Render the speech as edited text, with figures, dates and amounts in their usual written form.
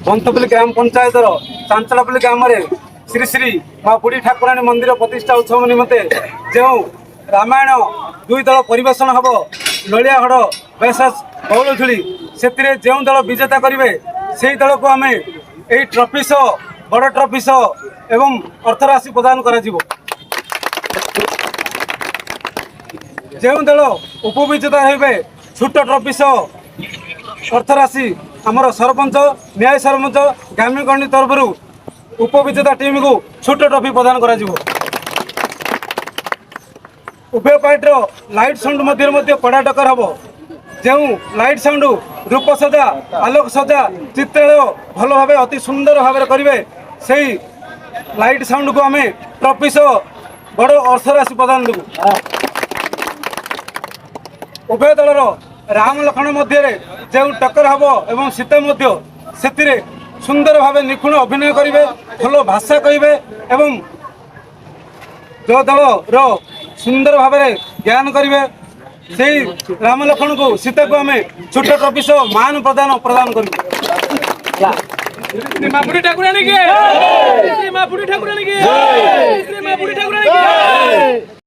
बंतपल्ली ग्राम पंचायत चांचलापल्ली ग्राम में श्री श्री माँ बुढ़ी ठाकुराणी मंदिर प्रतिष्ठा उत्सव निमंते जो रामायण 2 दल परिवेशन हम नलिया हड़ बैसास बौलझुली से जो दल विजेता करेंगे से दल को आम यही ट्रॉफी सह बड़ ट्रॉफी सह एवं अर्थराशि प्रदान कर जो दल उपविजेता हे छोट ट्रॉफी सह अर्थराशि आमर सरपंच न्याय सरपंच ग्रामीण गणि तरफ उपविजेता टीम को छोट ट्रॉफी प्रदान कर उभय पार्टर लाइट साउंड मध्य कड़ा टक्कर हम जो लाइट साउंड रूप सजा आलोक सजा चित्रालय भल भाव अति सुंदर भाव करेंगे से लाइट साउंड को आम ट्रॉफी सह बड़ अर्थराशि प्रदान देवु उभय दलर राम लखन मध्य जो टक्कर हम एवं सीता से सुंदर भाव निपुण अभिनय करेंगे भल भाषा कहे एवं जो दल रो सुंदर भाव ज्ञान करेंगे से राम लखन को सीता को आम छोट ट्रॉफी सह मान प्रदान करें माँ बुढ़ी ठाकुराणी की जय। माँ बुढ़ी ठाकुराणी की जय। माँ बुढ़ी ठाकुराणी की जय।